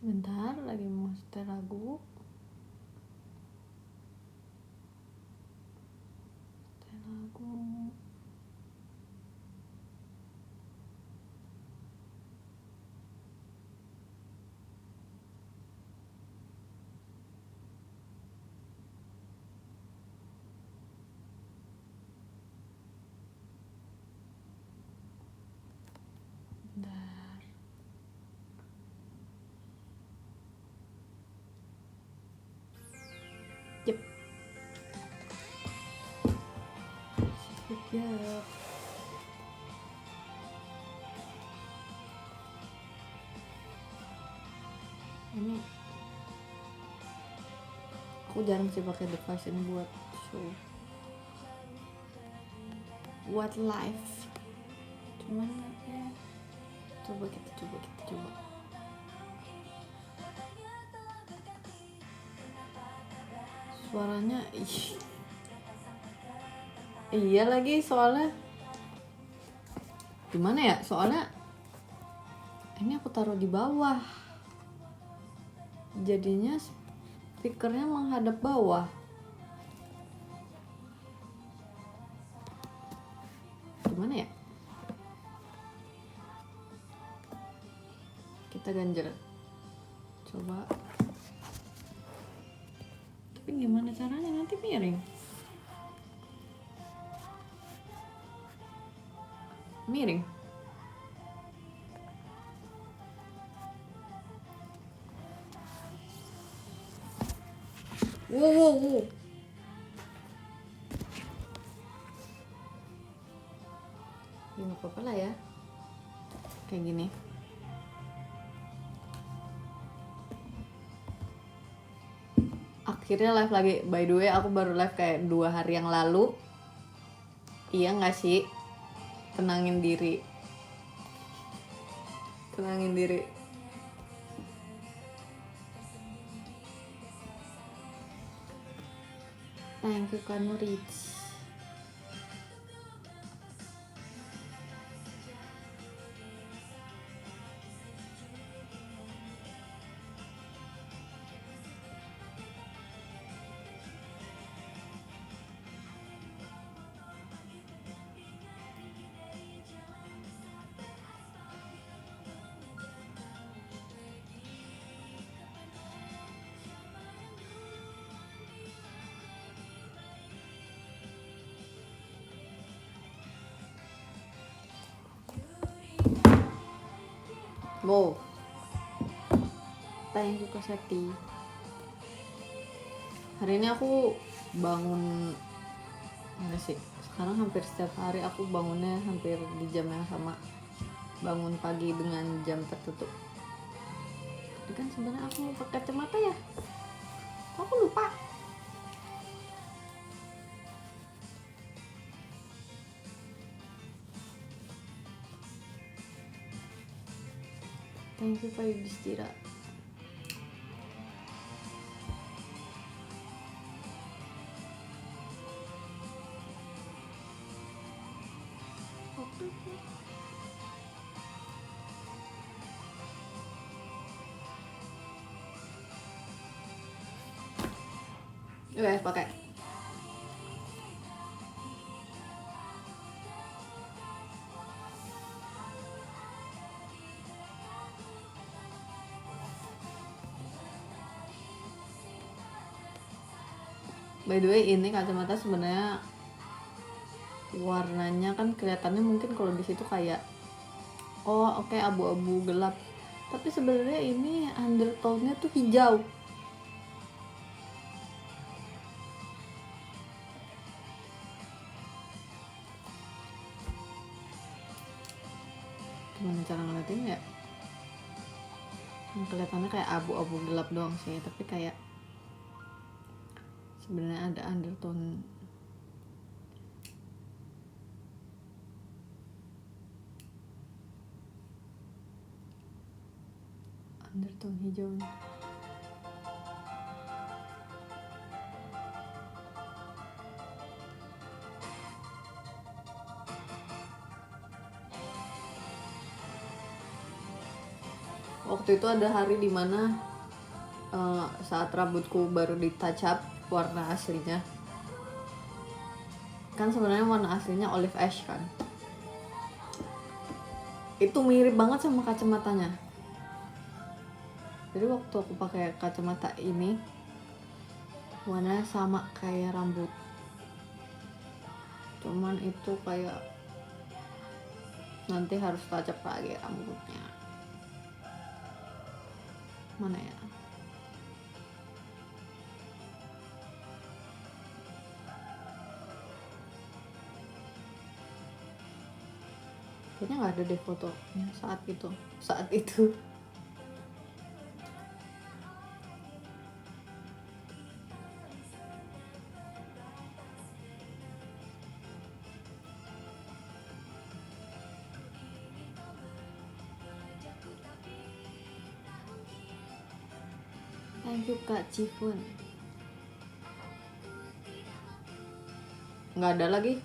Bentar lagi mau setel lagu. Bentar. Yep. Yep. Ini aku jarang sih pakai device ini buat show, buat live. Cuman ya, coba kita coba. Suaranya iya lagi soalnya gimana ya, soalnya ini aku taruh di bawah jadinya speakernya menghadap bawah. Gimana ya, kita ganjel coba, tapi gimana caranya nanti miring. Wow. Ya nggak apa-apa lah ya, kayak gini. Akhirnya live lagi. By the way, aku baru live kayak 2 hari yang lalu. Iya nggak sih? Tenangin diri. Thank you Kanu Rich. Wow. Thank you Kasati. Hari ini aku bangun, enggak sih, sekarang hampir setiap hari aku bangunnya hampir di jam yang sama. Bangun pagi dengan jam tertutup. Tapi kan sebenarnya aku mau pakai kacamata ya, aku lupa. Thank you Pak Yudhistira. Pakai. By the way, ini kacamata sebenarnya warnanya kan kelihatannya mungkin kalau di situ kayak oke, abu-abu gelap. Tapi sebenarnya ini undertone-nya tuh hijau. Gimana cara ngeliatin ya? Kelihatannya kayak abu-abu gelap doang sih, tapi kayak sebenarnya ada undertone hijaunya. Waktu itu ada hari dimana saat rambutku baru di touch up warna aslinya, kan sebenarnya warna aslinya olive ash kan, itu mirip banget sama kacamatanya. Jadi waktu aku pakai kacamata ini warnanya sama kayak rambut, cuman itu kayak nanti harus touch up lagi rambutnya. Mana ya? Kayaknya nggak ada deh fotonya saat itu. Thank you Kak Cifun. Nggak ada lagi.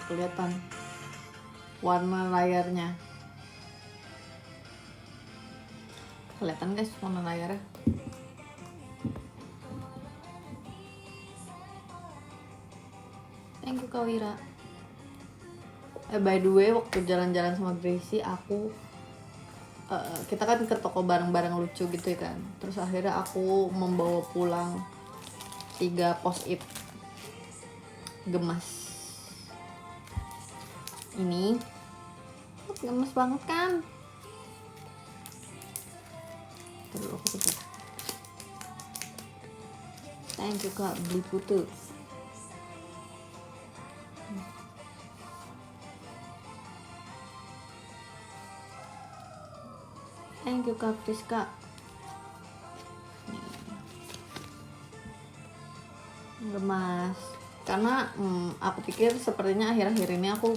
Kelihatan warna layarnya. Kelihatan guys warna layarnya. Thank you Kak Wira. By the way, waktu jalan-jalan sama Gracie, kita kan ke toko barang-barang lucu gitu ya kan. Terus akhirnya aku membawa pulang 3 post-it gemas. Ini gemes banget kan? Terus aku tutup. Thank you Kak beli putu. Thank you Kak Friska. Gemas. Karena aku pikir sepertinya akhir-akhir ini aku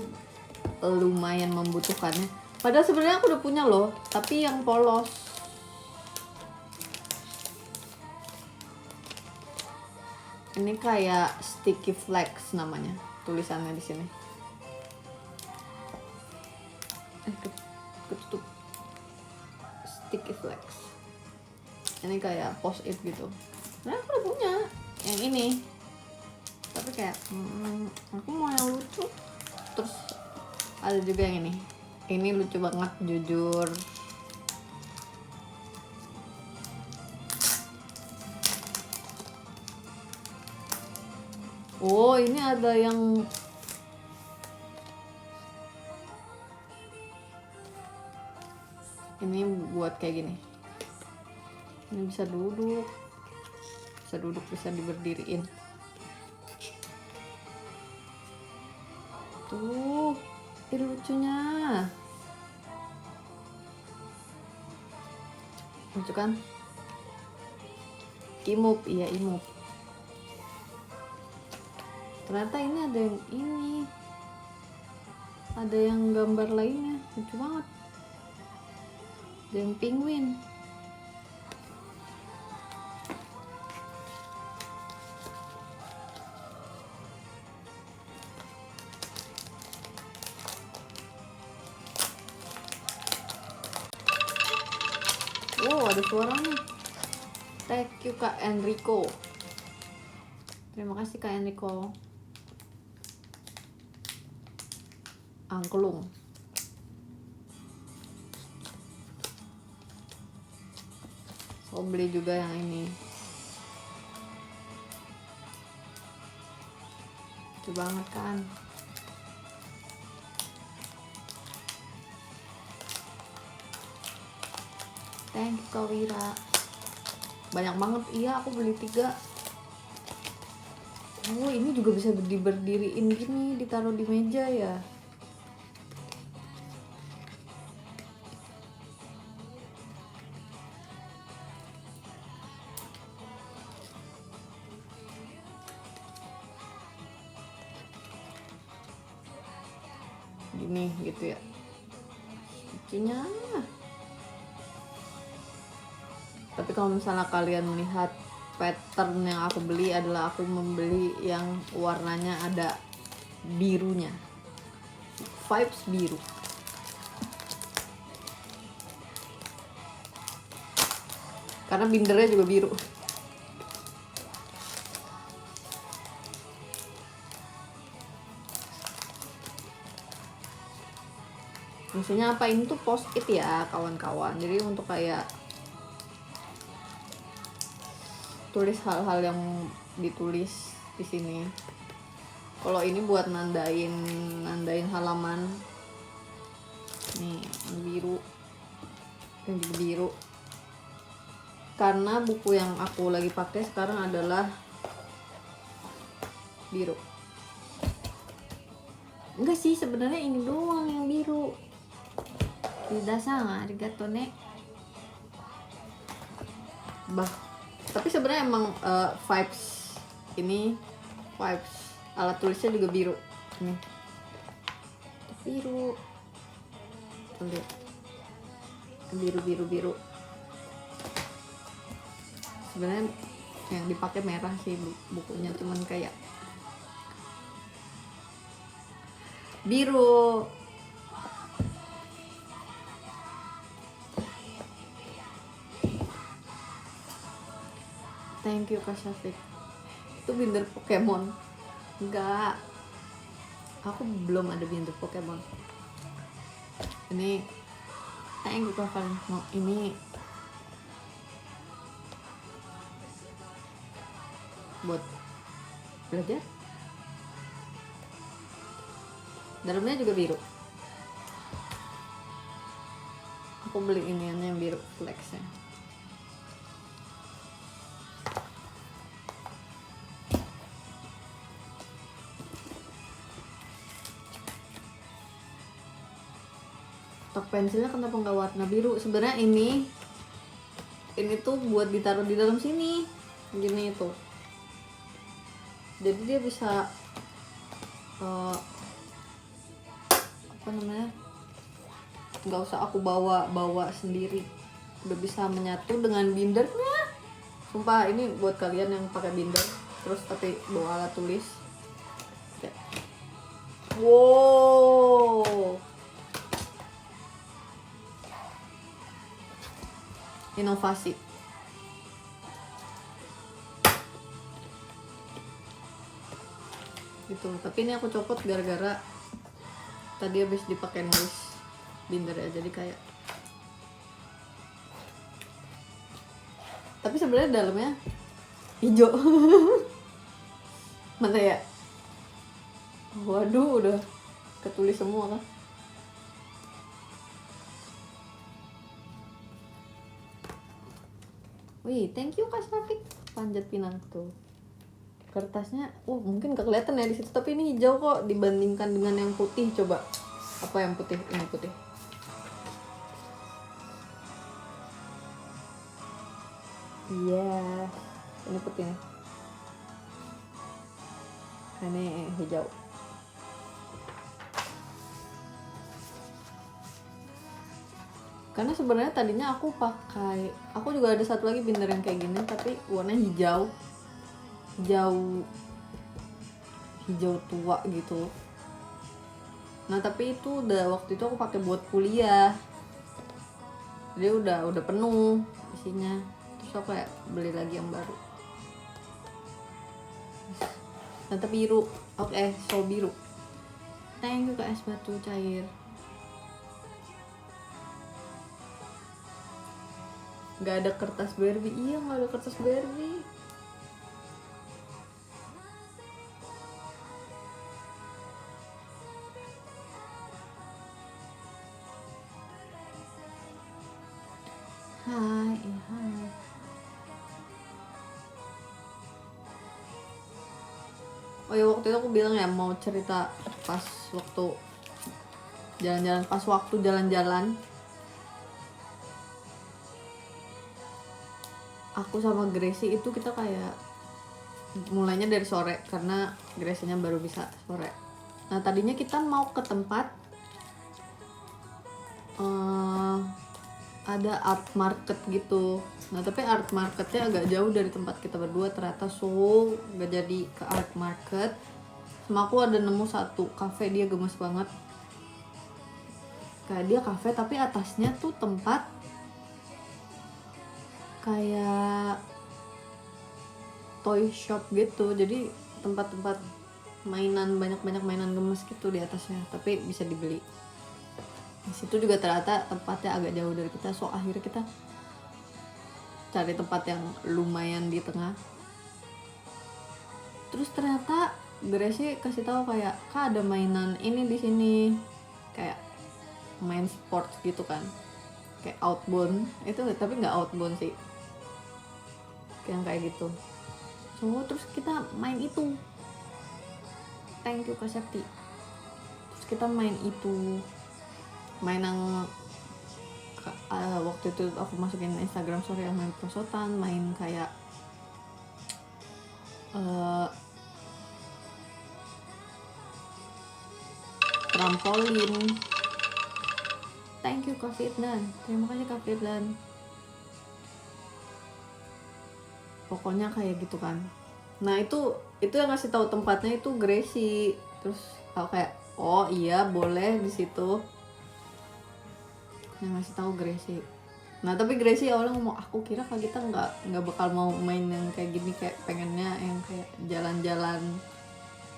lumayan membutuhkannya. Padahal sebenarnya aku udah punya loh, tapi yang polos. Ini kayak sticky flex namanya, tulisannya di sini. Ketutup. Sticky flex. Ini kayak post-it gitu. Nah, aku udah punya yang ini. Tapi kayak aku mau yang lucu. Terus ada juga yang ini lucu banget jujur. Oh ini ada yang ini buat kayak gini. Ini bisa duduk bisa diberdiriin tuh. Ini lucunya, lucu kan? Imup, iya imup. Ternyata ini ada yang gambar lainnya, lucu banget. Ada yang penguin. Oh ada suaranya. Thank you Kak Enrico. Terima kasih Kak Enrico. Angklung. So beli juga yang ini. Lucu banget kan? Thank you Kak Wira. Banyak banget. Iya, aku beli 3. Oh, ini juga bisa berdiriin gini, ditaruh di meja ya. Gini gitu ya. Lucunya. Tapi kalau misalnya kalian melihat pattern yang aku beli adalah aku membeli yang warnanya ada birunya, vibes biru, karena bindernya juga biru. Maksudnya apa, ini tuh post-it ya kawan-kawan, jadi untuk kayak tulis hal-hal yang ditulis di sini. Kalau ini buat nandain halaman. Nih, yang biru. Yang biru. Karena buku yang aku lagi pakai sekarang adalah biru. Enggak sih, sebenarnya ini doang yang biru. Tidak sama, arigato ne. Tapi sebenarnya emang vibes ini, vibes alat tulisnya juga biru. Nih, biru. Lihat, biru. Sebenarnya yang dipakai merah sih bukunya, cuman kayak biru. Thank you Kak Syafiq. Itu binder Pokemon. Enggak, aku belum ada binder Pokemon. Ini thank you Kak Valentino. Ini buat belajar. Dalamnya juga biru. Aku beli ini yang biru flexnya. Stok pensilnya kenapa nggak warna biru? Sebenarnya ini tuh buat ditaruh di dalam sini, gini itu. Jadi dia bisa apa namanya? Nggak usah aku bawa sendiri, udah bisa menyatu dengan bindernya. Sumpah, ini buat kalian yang pakai binder terus tapi bawa alat tulis. Wow, inovasi. Gitu. Tapi ini aku copot gara-gara tadi habis dipakai nulis binder ya, jadi kayak. Tapi sebenarnya dalamnya hijau. Mana ya? Waduh, udah ketulis semua kan. Wih, thank you Kak Syafiq. Panjat Pinang tuh. Kertasnya, mungkin gak kelihatan ya di situ, tapi ini hijau kok dibandingkan dengan yang putih. Coba, apa yang putih? Ini putih. Iya, ini putih nih. Ini hijau. Karena sebenarnya tadinya aku juga ada satu lagi binder yang kayak gini, tapi warnanya hijau tua gitu. Nah tapi itu waktu itu aku pakai buat kuliah, jadi udah penuh isinya. Terus aku kayak beli lagi yang baru. Tante biru, so biru. Thank you Kak es batu cair. Nggak ada kertas Barbie. Iya, nggak ada kertas Barbie. Hai, hai. Oh ya, waktu itu aku bilang ya mau cerita pas waktu jalan-jalan. Aku sama Gracie itu kita kayak mulainya dari sore karena Gracie-nya baru bisa sore. Nah tadinya kita mau ke tempat ada art market gitu. Nah tapi art marketnya agak jauh dari tempat kita berdua ternyata, so gak jadi ke art market. Sama aku ada nemu satu cafe, dia gemes banget. Kayak dia cafe tapi atasnya tuh tempat kayak toy shop gitu. Jadi tempat-tempat mainan, banyak mainan gemes gitu di atasnya, tapi bisa dibeli. Di situ juga ternyata tempatnya agak jauh dari kita, so akhirnya kita cari tempat yang lumayan di tengah. Terus ternyata Gracie kasih tahu kayak, Kak ada mainan ini di sini, kayak main sports gitu kan, kayak outbound itu, tapi nggak outbound sih, yang kayak gitu. So terus kita main itu, thank you Kak Septi. Terus kita main itu, main yang waktu itu aku masukin Instagram story yang main prosotan, main kayak trampolin. Thank you Kak Firdan, terima kasih Kak Firdan. Pokoknya kayak gitu kan. Nah itu yang ngasih tahu tempatnya itu Gracie. Terus aku kayak, oh iya boleh di situ. Yang ngasih tahu Gracie. Nah tapi Gracie awalnya ngomong, aku kira Kak kita nggak bakal mau main yang kayak gini, kayak pengennya yang kayak jalan-jalan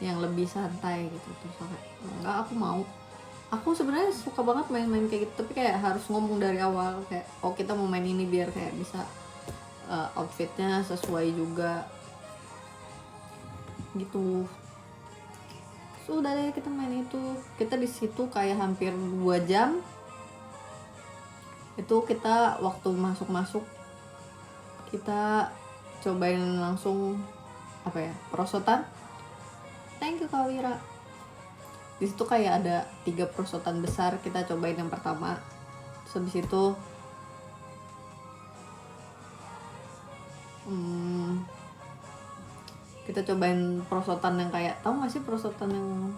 yang lebih santai gitu. Terus aku kayak, enggak, aku mau. Aku sebenarnya suka banget main-main kayak gitu, tapi kayak harus ngomong dari awal kayak, oh kita mau main ini biar kayak bisa outfitnya sesuai juga gitu. Sudah deh kita main itu, kita di situ kayak hampir 2 jam. Itu kita waktu masuk kita cobain langsung apa ya, perosotan. Thank you Kak Wira. Di situ kayak ada 3 perosotan besar, kita cobain yang pertama. Terus habis itu kita cobain perosotan yang kayak, tahu gak sih perosotan yang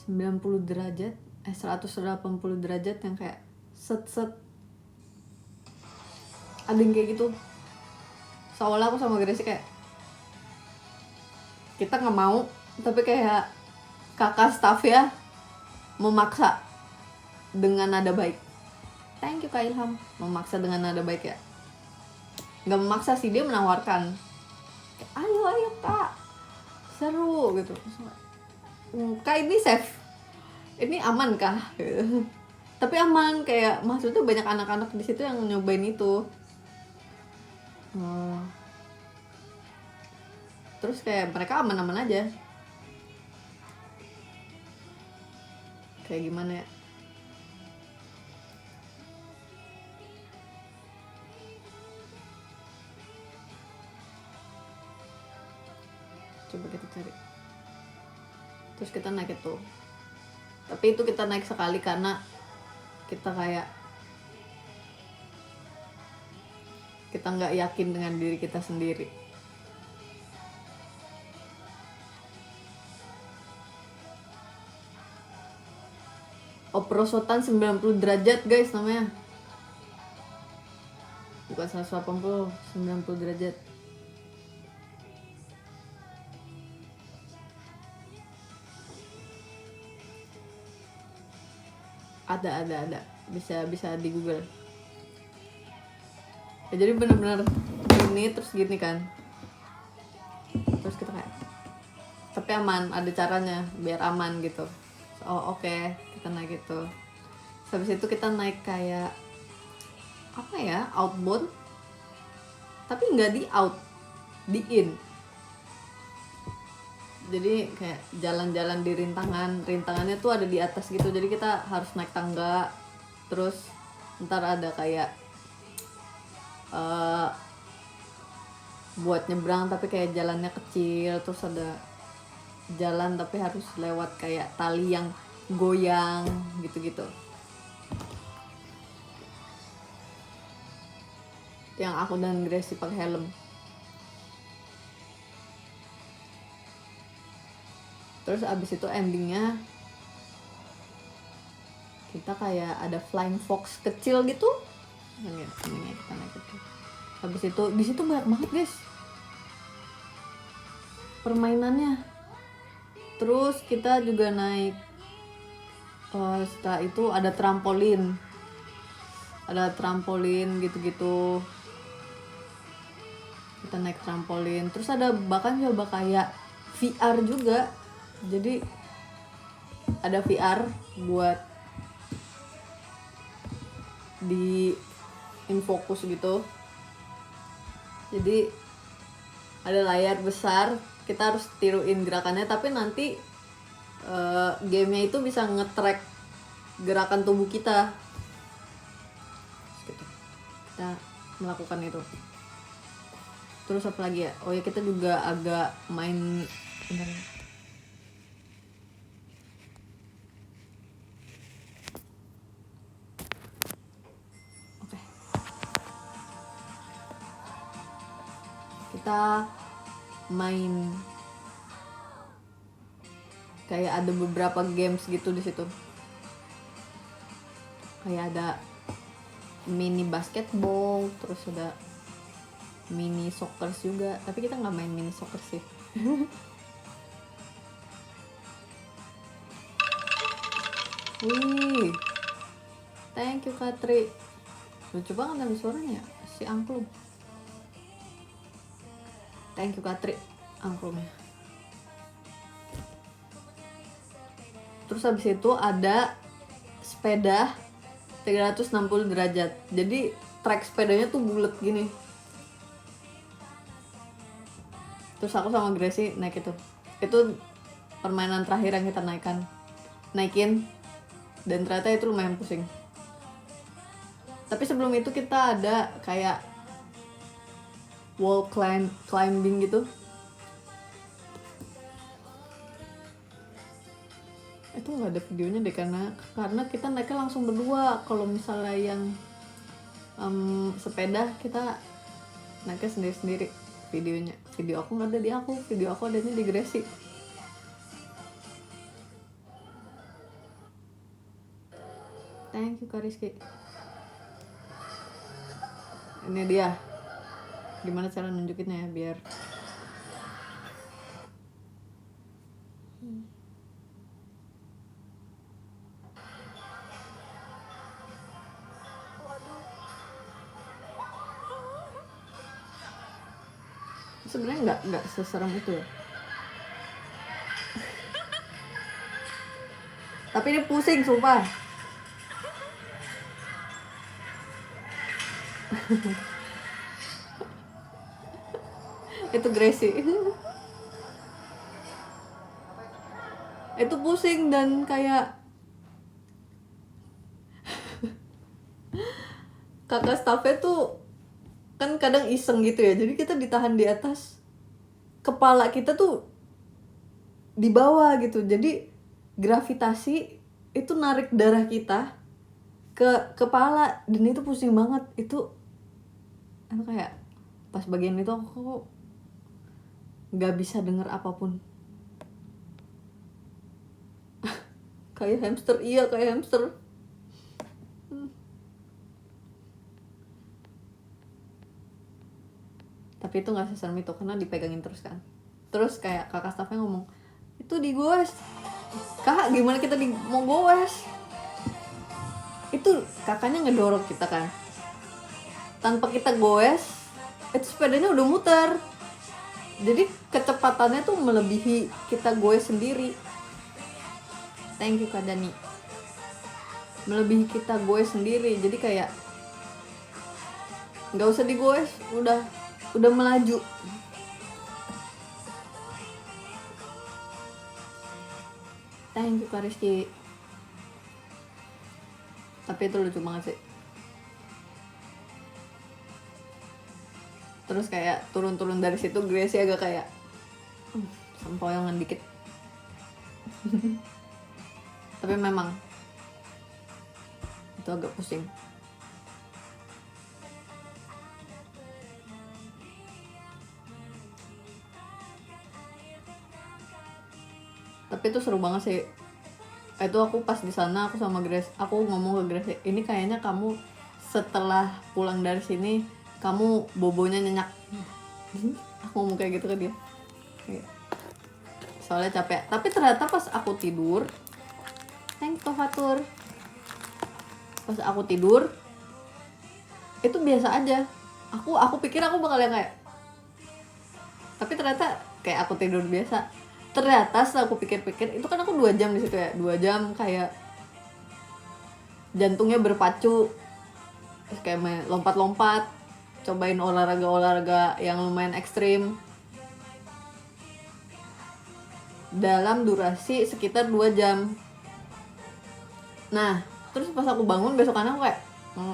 90 derajat 180 derajat yang kayak set ada yang kayak gitu. Soalnya aku sama Gracie kayak, kita nggak mau, tapi kayak kakak staff ya memaksa dengan nada baik. Thank you Kak Ilham, memaksa dengan nada baik ya. Nggak memaksa sih, dia menawarkan, ayo Kak, seru gitu. Kak ini safe, ini aman kah? Tapi aman, kayak maksudnya banyak anak-anak di situ yang nyobain itu. Terus kayak mereka aman-aman aja. Kayak gimana ya? Coba kita cari. Terus kita naik itu. Tapi itu kita naik sekali karena kita kayak kita nggak yakin dengan diri kita sendiri. Oh, perosotan 90 derajat guys namanya. Bukan 180, 90 derajat. Ada. Bisa di Google. Ya, jadi benar-benar gini terus gini kan. Terus kita kayak, tapi aman, ada caranya biar aman gitu. Oh oke, kita naik itu. Habis itu kita naik kayak apa ya, outbound, tapi nggak di out, di in. Jadi kayak jalan-jalan di rintangannya tuh ada di atas gitu. Jadi kita harus naik tangga, terus ntar ada kayak eh, buat nyebrang tapi kayak jalannya kecil, terus ada jalan tapi harus lewat kayak tali yang goyang gitu-gitu. Yang aku dan Gracie pakai helm. Terus abis itu endingnya kita kayak ada flying fox kecil gitu. Ini kita naik itu. Habis itu di situ banyak banget guys permainannya. Terus kita juga naik setelah itu ada trampolin gitu-gitu. Kita naik trampolin. Terus ada bahkan coba kayak VR juga. Jadi ada VR buat di infocus gitu. Jadi ada layar besar, kita harus tiruin gerakannya, tapi nanti gamenya itu bisa nge-track gerakan tubuh kita. Gitu. Kita melakukan itu. Terus apa lagi ya? Oh ya, kita juga agak main kita main kayak ada beberapa games gitu di situ. Kayak ada mini basketball, terus ada mini soccer juga. Tapi kita nggak main mini soccer sih. Wih, thank you Katri. Lucu banget ada suaranya ya, si angklung. Thank you Katri, angklungnya. Terus habis itu ada sepeda 360 derajat. Jadi trek sepedanya tuh bulat gini. Terus aku sama Gracie naik itu. Itu permainan terakhir yang kita naikin. Dan ternyata itu lumayan pusing. Tapi sebelum itu kita ada kayak wall climbing gitu. Itu nggak ada videonya deh karena kita naiknya langsung berdua. Kalau misalnya yang sepeda kita naiknya sendiri-sendiri. Video aku nggak ada di aku, video aku adanya di Gracie. Thank you Kak Rizky. Ini dia. Gimana cara nunjukinnya ya biar sebenarnya nggak seserem itu ya. Tapi ini pusing sumpah. Itu Gracie. Itu pusing dan kayak kakak staffnya tuh kan kadang iseng gitu ya. Jadi kita ditahan di atas, kepala kita tuh di bawah gitu. Jadi gravitasi itu narik darah kita ke kepala dan itu pusing banget. Itu kayak pas bagian itu aku nggak bisa dengar apapun. Kayak hamster, iya kayak hamster. Tapi itu nggak seserem itu karena dipegangin terus kan. Terus kayak kakak staffnya ngomong, itu digoes. Kak, gimana kita mau goes? Itu kakaknya ngedorong kita kan. Tanpa kita goes, itu sepedanya udah muter. Jadi kecepatannya tuh melebihi kita goes sendiri. Thank you Kak Dani. Melebihi kita goes sendiri. Jadi kayak nggak usah digoes, udah melaju. Thank you Kak Rizky. Tapi itu lucu banget sih. Terus kayak turun-turun dari situ Gracie agak kayak sempoyongan dikit. Tapi memang itu agak pusing. Tapi itu seru banget sih. Itu aku pas di sana aku sama Grace, aku ngomong ke Grace, ini kayaknya kamu setelah pulang dari sini kamu bobonya nyenyak. Aku ngomong kayak gitu ke dia. Soalnya capek. Tapi ternyata pas aku tidur, thank you Fatur. Pas aku tidur itu biasa aja. Aku pikir aku bakal yang kayak, tapi ternyata kayak aku tidur biasa. Ternyata setelah aku pikir-pikir, itu kan aku 2 jam di situ ya, 2 jam kayak jantungnya berpacu, terus kayak main lompat-lompat, cobain olahraga yang lumayan ekstrim dalam durasi sekitar 2 jam. Nah, terus pas aku bangun besokannya aku kayak,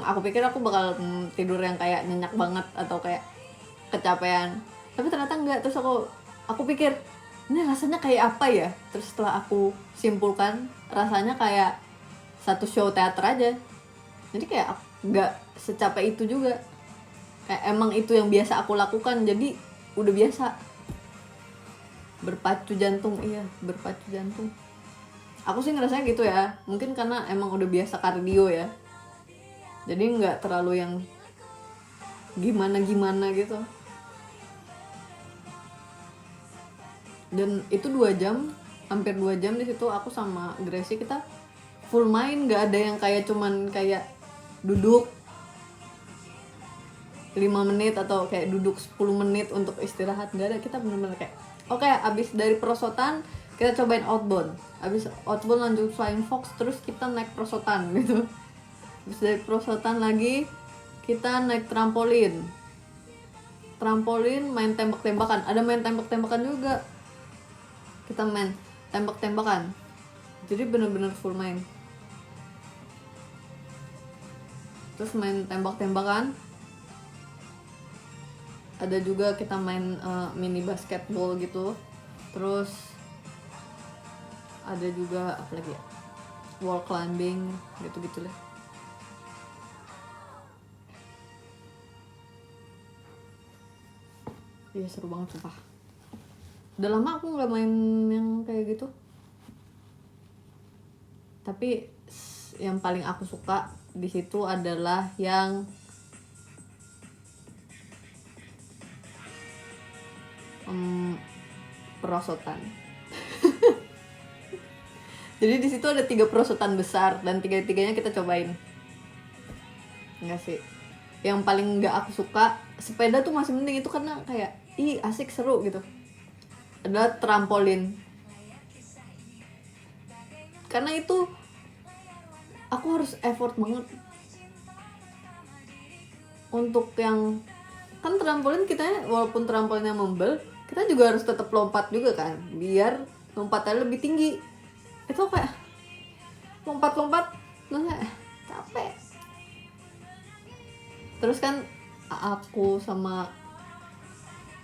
aku pikir aku bakal tidur yang kayak nyenyak banget atau kayak kecapean, tapi ternyata enggak. Terus aku pikir ini rasanya kayak apa ya, terus setelah aku simpulkan rasanya kayak satu show teater aja. Jadi kayak nggak secapek itu juga, kayak emang itu yang biasa aku lakukan, jadi udah biasa. Berpacu jantung, iya berpacu jantung. Aku sih ngerasanya gitu ya, mungkin karena emang udah biasa kardio ya, jadi nggak terlalu yang gimana gitu. Dan itu 2 jam, hampir 2 jam di situ aku sama Gracie kita full main, nggak ada yang kayak cuman kayak duduk 5 menit atau kayak duduk 10 menit untuk istirahat, nggak ada. Kita bener-bener kayak oke, abis dari perosotan kita cobain outbound, abis outbound lanjut flying fox, terus kita naik perosotan gitu. Abis dari perosotan lagi kita naik trampolin main tembak-tembakan, ada main tembak-tembakan juga. Kita main tembak-tembakan, jadi bener-bener full main. Terus main tembak-tembakan, ada juga kita main mini basketball gitu. Terus ada juga apa lagi ya, wall climbing gitu-gitu lah. Iya seru banget sumpah. Udah lama aku nggak main yang kayak gitu. Tapi yang paling aku suka di situ adalah yang perosotan. Jadi di situ ada 3 perosotan besar dan 3-tiganya kita cobain. Enggak sih. Yang paling nggak aku suka, sepeda tuh masih mending, itu karena kayak asik seru gitu, adalah trampolin. Karena itu aku harus effort banget untuk yang, kan trampolin kita walaupun trampolinnya membel, kita juga harus tetap lompat juga kan, biar lompatnya lebih tinggi. Itu kayak lompat-lompat nggak capek. Terus kan aku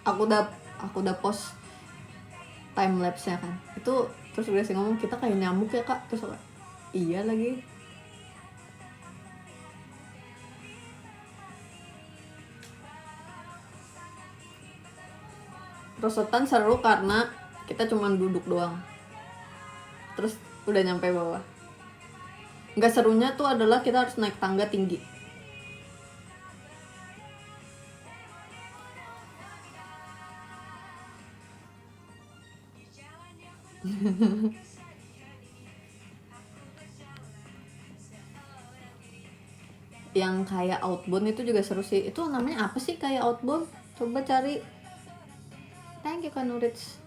udah post time lapse nya kan, itu terus udah sih ngomong kita kayak nyamuk ya kak, terus aku, iya lagi. Perosotan seru karena kita cuma duduk doang, terus udah nyampe bawah. Nggak serunya tuh adalah kita harus naik tangga tinggi. Yang kayak outbound itu juga seru sih. Itu namanya apa sih kayak outbound? Coba cari. Thank you Kanurits.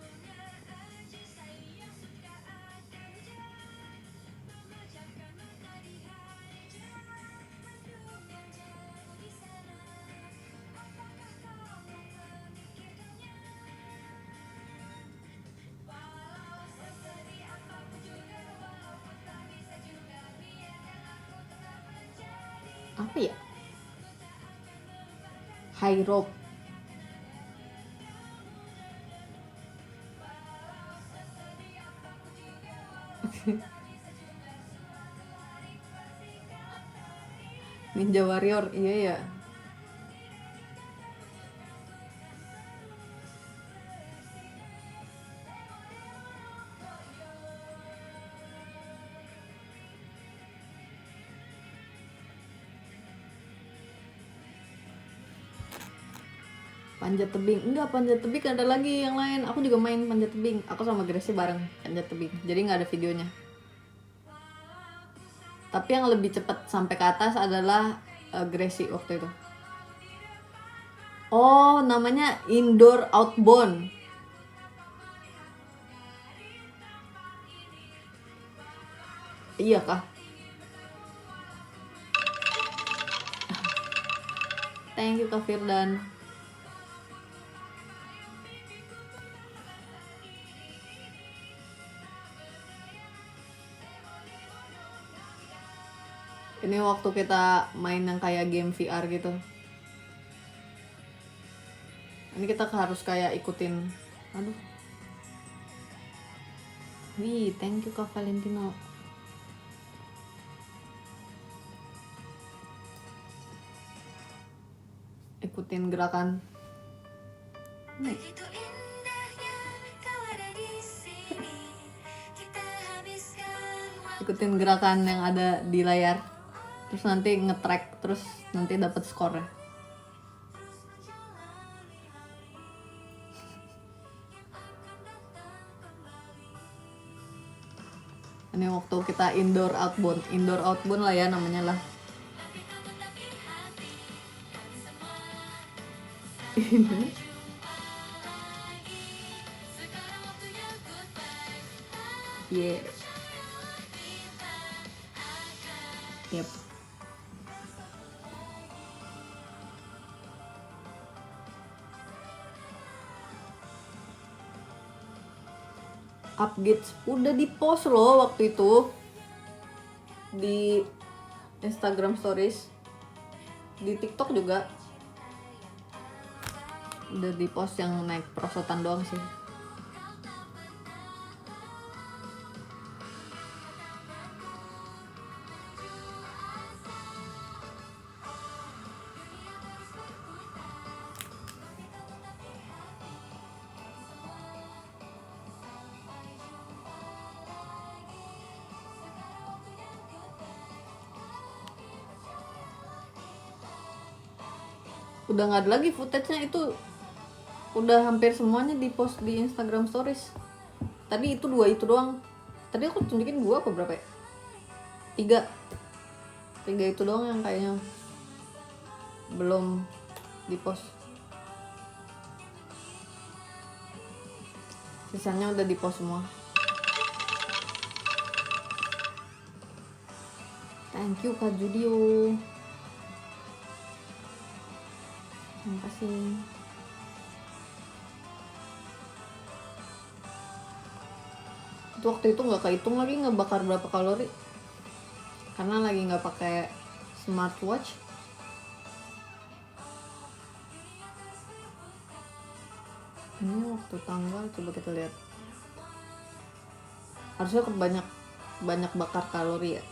Apa ya? High rope. Ninja Warrior, iya ya. Panjat tebing, enggak, panjat tebing ada lagi yang lain. Aku juga main panjat tebing. Aku sama Gracie bareng panjat tebing. Jadi nggak ada videonya. Tapi yang lebih cepat sampai ke atas adalah Gracie waktu itu. Oh, namanya indoor outbound. Iya kah? Thank you Kak Firdan. Ini waktu kita main yang kayak game VR gitu. Ini kita harus kayak ikutin. Aduh. Wih, thank you Kak Valentino. Ikutin gerakan. Ikutin gerakan yang ada di layar. Terus nanti nge-track, terus nanti dapat skornya. Ini waktu kita indoor outbound lah ya namanya lah. Yeah. Yep. Updates udah di post loh waktu itu di Instagram Stories, di TikTok juga udah di post, yang naik perosotan doang sih. Udah nggak ada lagi footage-nya, itu udah hampir semuanya di post di Instagram Stories. Tadi itu 2 itu doang. Tadi aku tunjukin 2 apa berapa ya? 3 itu doang yang kayaknya belum di post. Sisanya udah di post semua. Thank you Kak Judio. Terima kasih. Itu waktu itu nggak kehitung lagi ngebakar berapa kalori, karena lagi nggak pakai smartwatch. Ini waktu tanggal, coba kita lihat. Harusnya banyak bakar kalori ya.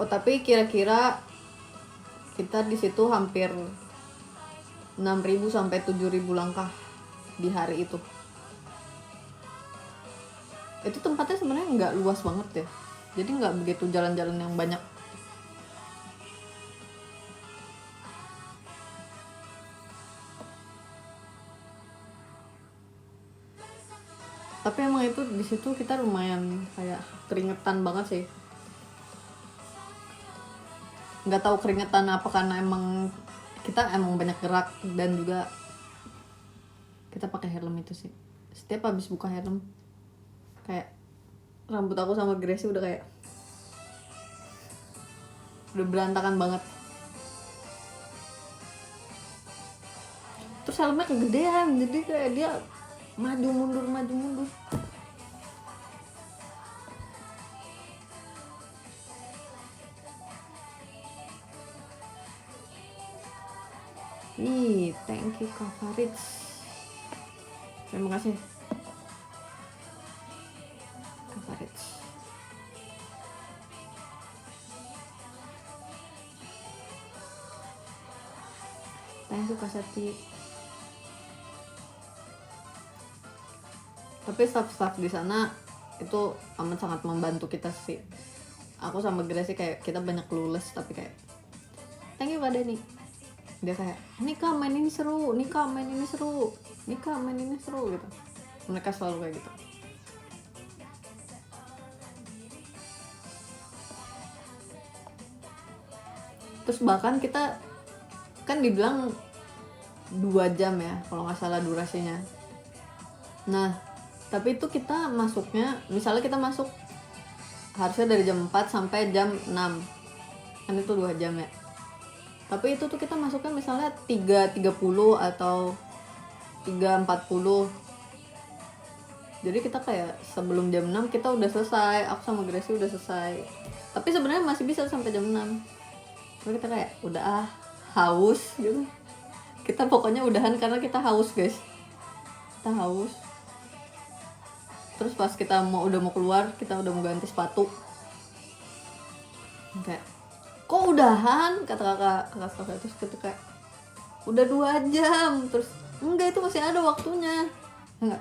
Oh, tapi kira-kira kita di situ hampir 6.000 sampai 7.000 langkah di hari itu. Itu tempatnya sebenarnya nggak luas banget ya, jadi nggak begitu jalan-jalan yang banyak. Tapi emang itu di situ kita lumayan kayak keringetan banget sih. Nggak tahu keringetan apa karena emang kita banyak gerak, dan juga kita pakai helm itu sih. Setiap habis buka helm kayak rambut aku sama Gracie udah berantakan banget. Terus helmnya kegedean, jadi kayak dia maju mundur. Ih, thank you Kak Farid. Terima kasih Kak Farid. Thank you Kak Sati. Tapi staff-staff di sana itu amat sangat membantu kita sih. Aku sama Gracie kayak kita banyak clueless tapi kayak thank you Kak Dani. Dia kayak Nika main ini seru, Nika main ini seru, Nika main ini seru gitu. Mereka selalu kayak gitu. Terus bahkan kita kan dibilang 2 jam ya kalau nggak salah durasinya. Nah tapi itu kita masuknya, misalnya kita masuk harusnya dari jam 4 sampai jam 6 kan itu 2 jam ya. Tapi itu tuh kita masuknya misalnya 3.30 atau 3.40. Jadi kita kayak sebelum jam 6 kita udah selesai, aku sama Gracie udah selesai. Tapi sebenarnya masih bisa sampai jam 6. Tapi kita kayak udah haus gitu. Kita pokoknya udahan karena kita haus guys. Kita haus. Terus pas kita udah mau keluar, kita udah mau ganti sepatu. Kayak, kok udahan? Kata kakak terus kita kayak udah 2 jam. Terus enggak, itu masih ada waktunya. Enggak.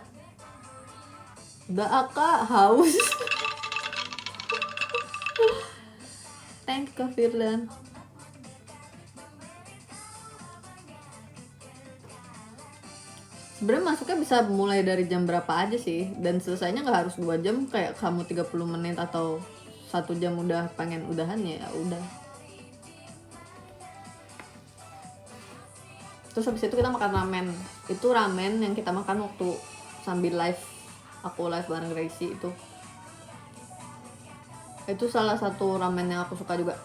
Udah Kak, haus. Thank you Kak Firdan. Sebenarnya masuknya bisa mulai dari jam berapa aja sih, dan selesainya nggak harus 2 jam kayak kamu 30 menit atau 1 jam udah pengen udahan ya udah. Terus habis itu kita makan ramen. Itu ramen yang kita makan waktu sambil live, aku live bareng Gracie itu. Itu salah satu ramen yang aku suka juga.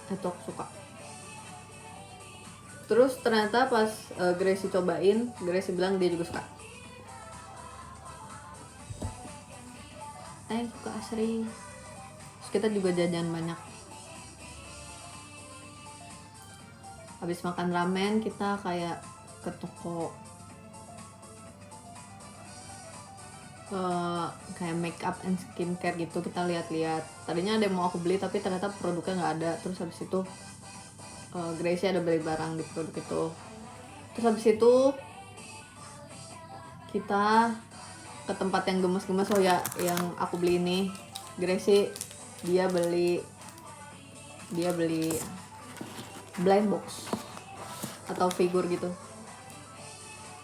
Itu aku suka. Terus ternyata pas Gracie cobain, Gracie bilang dia juga suka. Thank you Kak Asri. Terus kita juga jajan banyak. Habis makan ramen kita kayak ke toko kayak make up and skincare gitu, kita lihat-lihat. Tadinya ada yang mau aku beli tapi ternyata produknya nggak ada. Terus habis itu Gracie ada beli barang di produk itu. Terus habis itu kita ke tempat yang gemes-gemes. Oh ya, yang aku beli ini Gracie dia beli blind box atau figur gitu,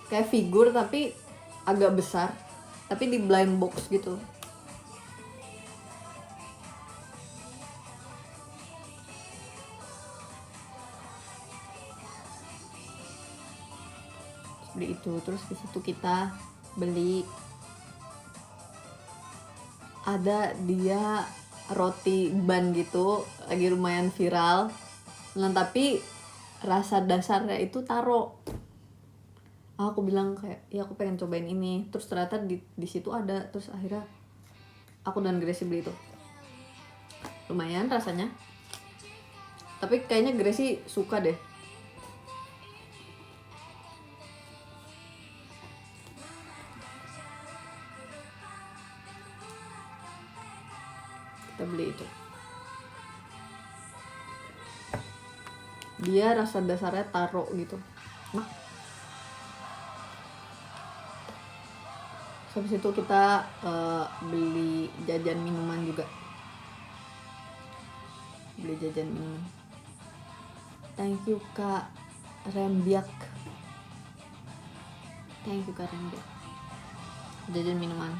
kayak figur tapi agak besar tapi di blind box gitu. Beli itu. Terus di situ kita beli, ada dia roti ban gitu lagi lumayan viral. Nah tapi rasa dasarnya itu taro. Aku bilang kayak ya aku pengen cobain ini. Terus ternyata di situ ada. Terus akhirnya aku dan Gracie beli itu. Lumayan rasanya, tapi kayaknya Gracie suka deh. Kita beli itu. Dia rasa dasarnya taro gitu. Nah habis itu kita beli jajan minuman juga. Beli jajan minuman. Thank you Kak Rembiak. Thank you Kak Rembiak. Jajan minuman.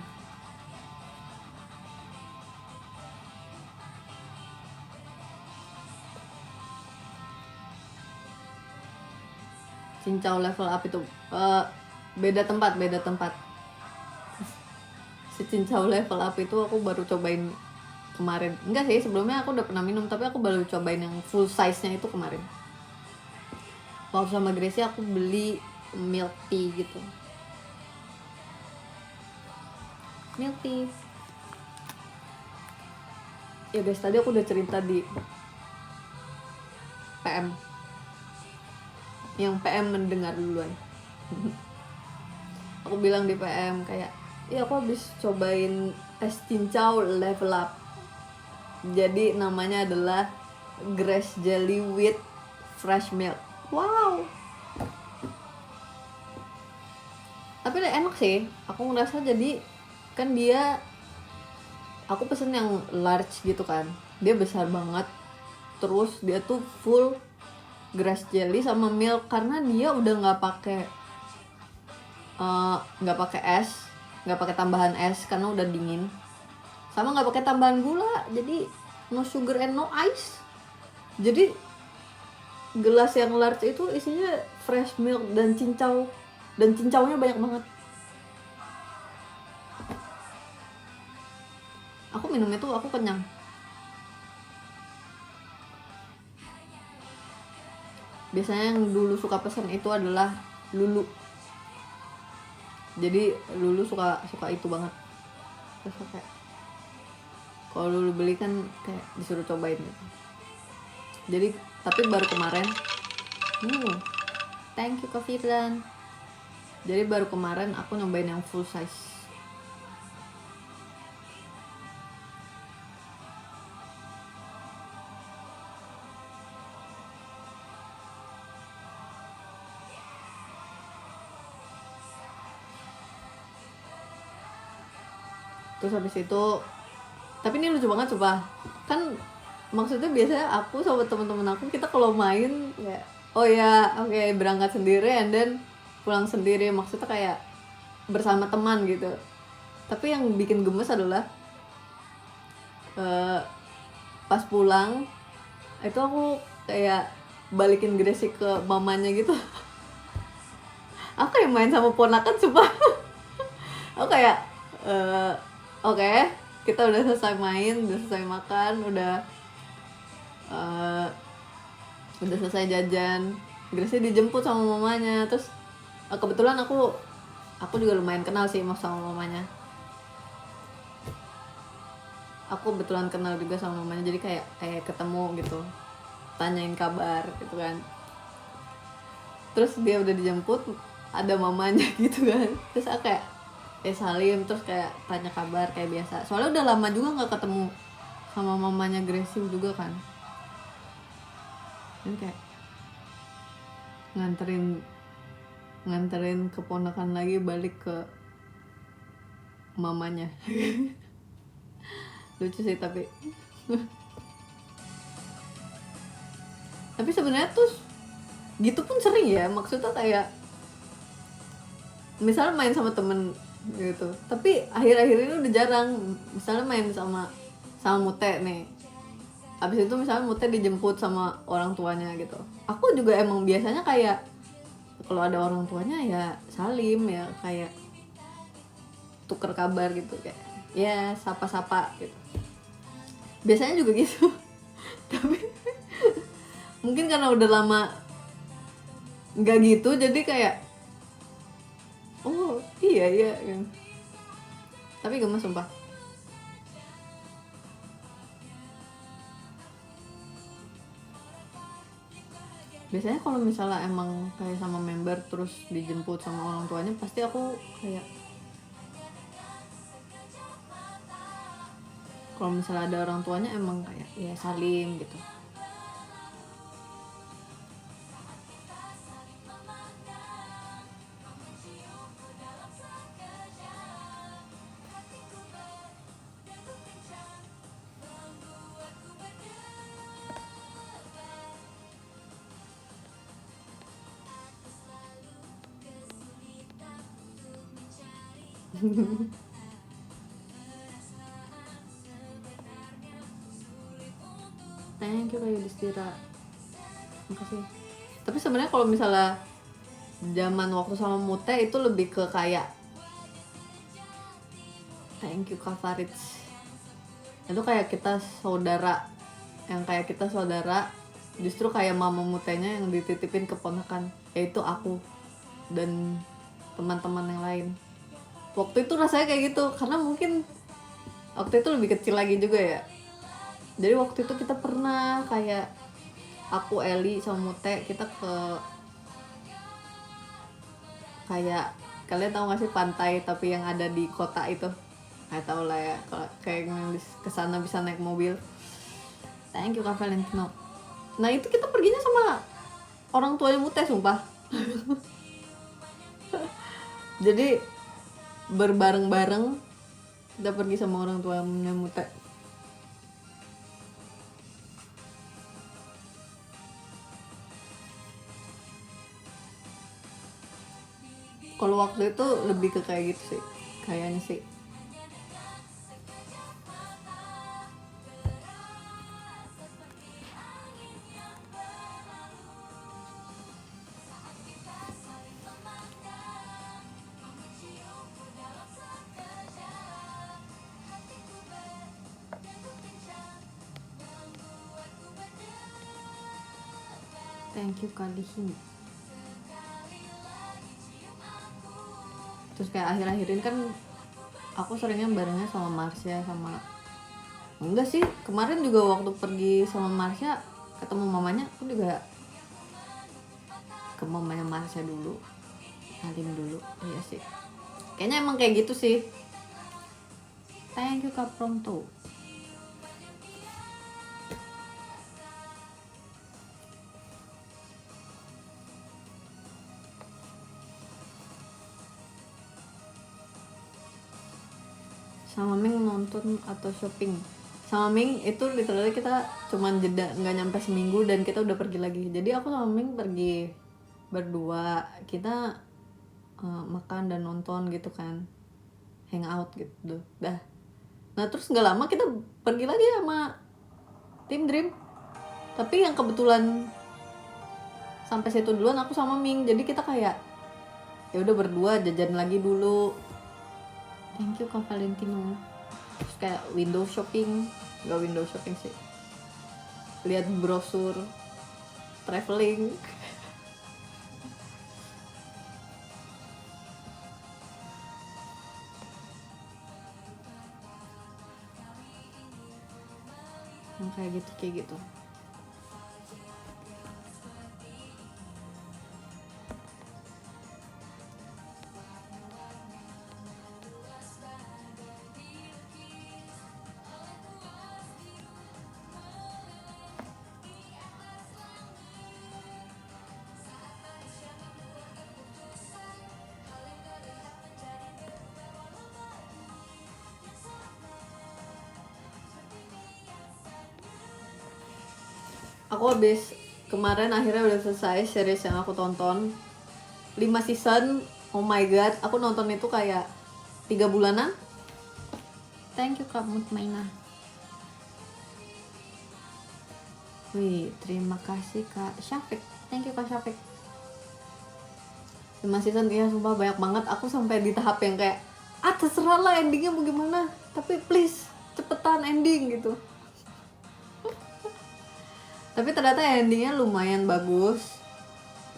Cincau level up itu beda tempat. Si cincau level up itu aku baru cobain kemarin. Enggak sih, sebelumnya aku udah pernah minum tapi aku baru cobain yang full size nya itu kemarin. Waktu sama Gracie aku beli milk tea gitu. Milk tea. Ya guys, tadi aku udah cerita di PM, yang PM mendengar duluan. Aku bilang di PM kayak, ya aku habis cobain es cincau level up. Jadi namanya adalah grass jelly with fresh milk. Wow. Tapi enak sih. Aku ngerasa jadi kan dia, aku pesen yang large gitu kan. Dia besar banget. Terus dia tuh full grass jelly sama milk karena dia udah nggak pakai es, nggak pakai tambahan es karena udah dingin. Sama nggak pakai tambahan gula, jadi no sugar and no ice. Jadi gelas yang large itu isinya fresh milk dan cincau, dan cincaunya banyak banget. Aku minum itu aku kenyang. Biasanya yang dulu suka pesen itu adalah Lulu. Jadi Lulu suka itu banget. Terus kayak kalau Lulu beli kan kayak disuruh cobain gitu. Jadi tapi baru kemarin, thank you Kak Firdan. Jadi baru kemarin aku nyobain yang full size. Terus habis itu, tapi ini lucu banget coba. Kan maksudnya biasanya aku sama teman-teman aku, kita kalau main ya, oh ya oke, berangkat sendiri and then pulang sendiri, maksudnya kayak bersama teman gitu. Tapi yang bikin gemes adalah pas pulang itu aku kayak balikin Gracie ke mamanya gitu. Aku yang main sama ponakan coba. Aku kayak oke, kita udah selesai main, udah selesai makan, udah selesai jajan. Gracie dijemput sama mamanya. Terus kebetulan aku juga lumayan kenal sih sama mamanya. Aku kebetulan kenal juga sama mamanya, jadi kayak ketemu gitu, tanyain kabar gitu kan. Terus dia udah dijemput, ada mamanya gitu kan. Terus aku kayak salim, terus kayak tanya kabar kayak biasa. Soalnya udah lama juga nggak ketemu sama mamanya Gracie juga kan. Dan kayak nganterin keponakan lagi balik ke mamanya. Lucu sih tapi. Tapi sebenarnya tuh gitu pun sering ya, maksudnya kayak misalnya main sama temen gitu, tapi akhir-akhir ini udah jarang. Misalnya main sama Mute nih, abis itu misalnya Mute dijemput sama orang tuanya gitu, aku juga emang biasanya kayak kalau ada orang tuanya ya salim, ya kayak tuker kabar gitu, kayak ya sapa-sapa gitu, biasanya juga gitu. Tapi mungkin karena udah lama nggak gitu, jadi kayak oh iya kan. Tapi gemes sumpah. Biasanya kalau misalnya emang kayak sama member terus dijemput sama orang tuanya, pasti aku kayak kalau misalnya ada orang tuanya emang kayak ya salim gitu. Thank you Kak Yudhistira, makasih. Tapi sebenarnya kalau misalnya zaman waktu sama Mute itu lebih ke kayak thank you Kak Farid, itu kayak kita saudara, yang kayak kita saudara. Justru kayak mama Mutenya yang dititipin keponakan, yaitu aku dan teman-teman yang lain. Waktu itu rasanya kayak gitu, karena mungkin waktu itu lebih kecil lagi juga ya. Jadi waktu itu kita pernah kayak aku, Eli, sama Mute, kita ke kayak, kalian tahu gak sih pantai tapi yang ada di kota itu? Nggak tahu lah ya, kalau kayak yang kesana bisa naik mobil. Thank you Kak Valentino. Nah itu kita perginya sama orang tuanya Mute, sumpah. Jadi berbareng-bareng kita pergi sama orang tuanya Mute. Kalau waktu itu lebih ke kayak gitu sih, kayaknya sih. Thank you Kalihin. Terus kayak akhir-akhir ini kan aku seringnya barengnya sama Marsha, sama enggak sih, kemarin juga waktu pergi sama Marsha ketemu mamanya, aku juga ke mamanya Marsha dulu, salim dulu. Iya sih, kayaknya emang kayak gitu sih. Thank you Kak Pronto. Sama Ming nonton atau shopping? Sama Ming itu literally kita cuman jeda nggak nyampe seminggu dan kita udah pergi lagi. Jadi aku sama Ming pergi berdua, kita makan dan nonton gitu kan, hangout gitu dah. Nah terus nggak lama kita pergi lagi sama tim Dream, tapi yang kebetulan sampai situ duluan aku sama Ming, jadi kita kayak ya udah berdua jajan lagi dulu. Thank you Kak Valentino. Terus kayak window shopping, nggak window shopping sih, lihat brosur traveling. Kayak gitu. Aku habis kemarin akhirnya udah selesai series yang aku tonton 5 season. Oh my god, aku nonton itu kayak 3 bulanan. Thank you Kak Mutmainah. Wih, terima kasih Kak Syafiq. Thank you Kak Syafiq. 5 season, ya sumpah banyak banget. Aku sampai di tahap yang kayak terserah lah endingnya mau gimana, tapi please cepetan ending gitu. Tapi ternyata endingnya lumayan bagus,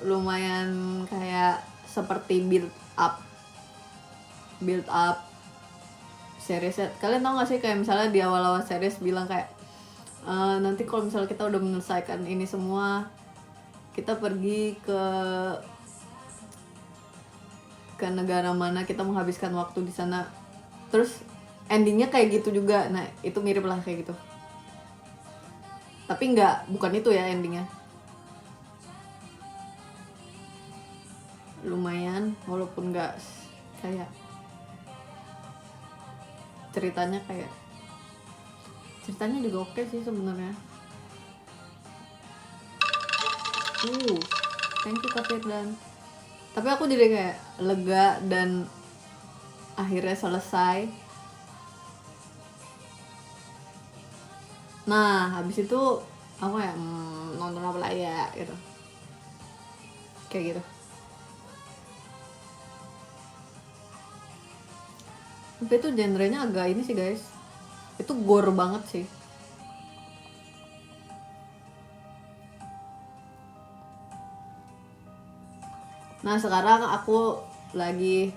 lumayan kayak seperti build up series. Kalian tau gak sih kayak misalnya di awal-awal series bilang kayak nanti kalau misalnya kita udah menyelesaikan ini semua, kita pergi ke negara mana, kita menghabiskan waktu di sana. Terus endingnya kayak gitu juga. Nah itu mirip lah kayak gitu, tapi bukan itu ya endingnya. Lumayan, walaupun nggak kayak ceritanya juga oke sih sebenarnya. Thank you Kak Firdan. Tapi aku jadi kayak lega dan akhirnya selesai. Nah habis itu aku kayak nonton apa lagi ya gitu, kayak gitu. Tapi itu genrenya agak ini sih guys, itu gore banget sih. Nah sekarang aku lagi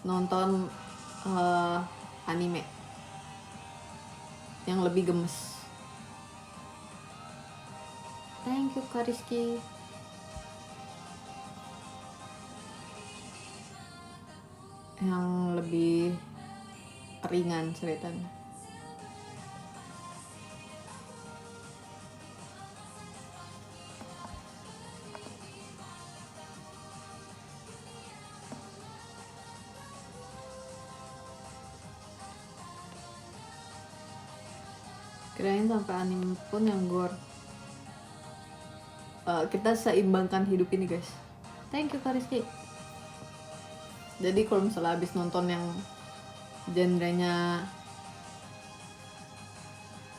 nonton anime yang lebih gemes. Thank you Kak Rizky. Yang lebih ringan ceritanya. Kirain sampai anime pun yang gore. Kita seimbangkan hidup ini guys. Thank you Kak Rizky. Jadi kalau misalnya habis nonton yang genrenya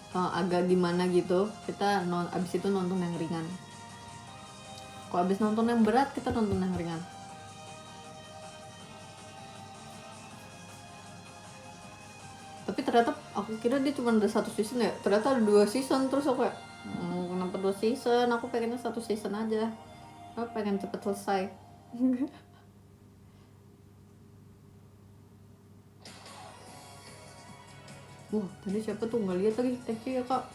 agak gimana gitu, kita abis itu nonton yang ringan. Kalau abis nonton yang berat, kita nonton yang ringan. Tapi ternyata aku kira dia cuma ada 1 season ya, ternyata ada 2 season. Terus aku kayak kenapa 2 season, aku pengennya 1 season aja, aku pengen cepet selesai. Wah, tadi siapa tuh, nggak lihat lagi. Thank you ya Kak.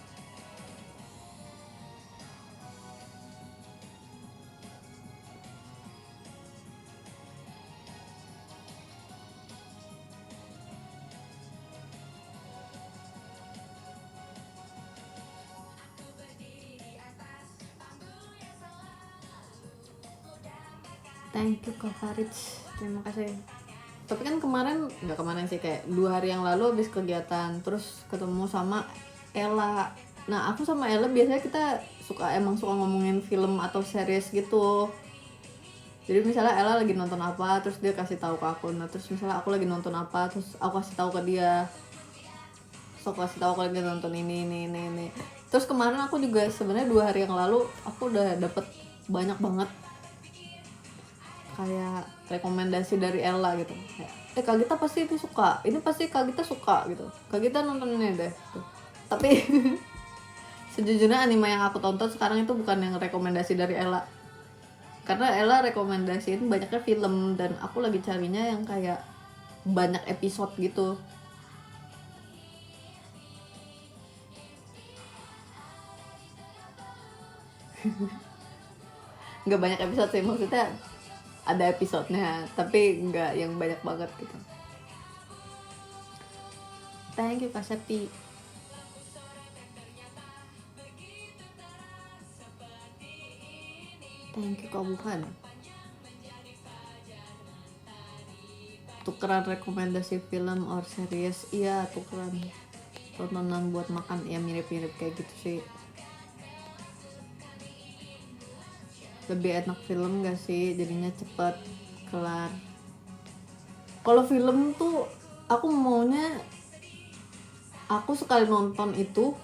Thank you Kak Farid, terima kasih. Tapi kan nggak kemarin sih, kayak 2 hari yang lalu habis kegiatan terus ketemu sama Ella. Nah aku sama Ella biasanya kita emang suka ngomongin film atau series gitu. Jadi misalnya Ella lagi nonton apa, terus dia kasih tahu ke aku. Nah terus misalnya aku lagi nonton apa, terus aku kasih tahu ke dia. So kasih tahu kalau dia nonton ini. Terus kemarin aku juga sebenarnya 2 hari yang lalu aku udah dapet banyak banget kayak rekomendasi dari Ella gitu. Kak Gita pasti itu suka, ini pasti Kak Gita suka gitu, Kak Gita nonton ini deh gitu. Tapi sejujurnya anime yang aku tonton sekarang itu bukan yang rekomendasi dari Ella, karena Ella rekomendasiin banyaknya film dan aku lagi carinya yang kayak banyak episode gitu. Nggak banyak episode sih, maksudnya ada episodenya tapi nggak yang banyak banget gitu. Thank you Kak Septi. Thank you Kak Wuhan. Tukeran rekomendasi film or series. Iya, tukeran tontonan buat makan. Ya mirip-mirip kayak gitu sih. Lebih enak film gak sih? Jadinya cepet kelar. Kalau film tuh aku maunya, aku sekali nonton itu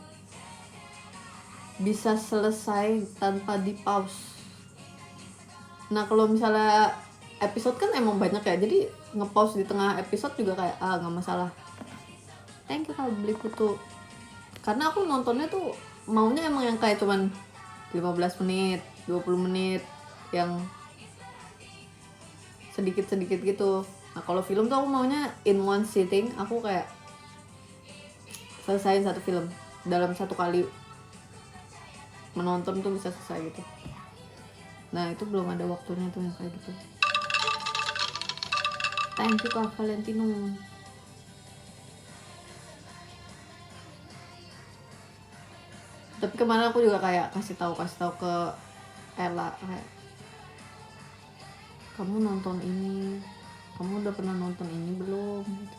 bisa selesai tanpa di pause. Nah kalau misalnya episode kan emang banyak ya, jadi nge-pause di tengah episode juga kayak nggak masalah. Thank you kalau beli putu. Karena aku nontonnya tuh maunya emang yang kayak cuman 15 menit, 20 menit, yang sedikit-sedikit gitu. Nah kalau film tuh aku maunya in one sitting, aku kayak selesaiin satu film dalam satu kali menonton tuh bisa selesai gitu. Nah itu belum ada waktunya tuh yang kayak gitu. Thank you Kak Valentino. Tapi kemarin aku juga kayak kasih tahu ke Ella kayak, kamu nonton ini, kamu udah pernah nonton ini belum gitu.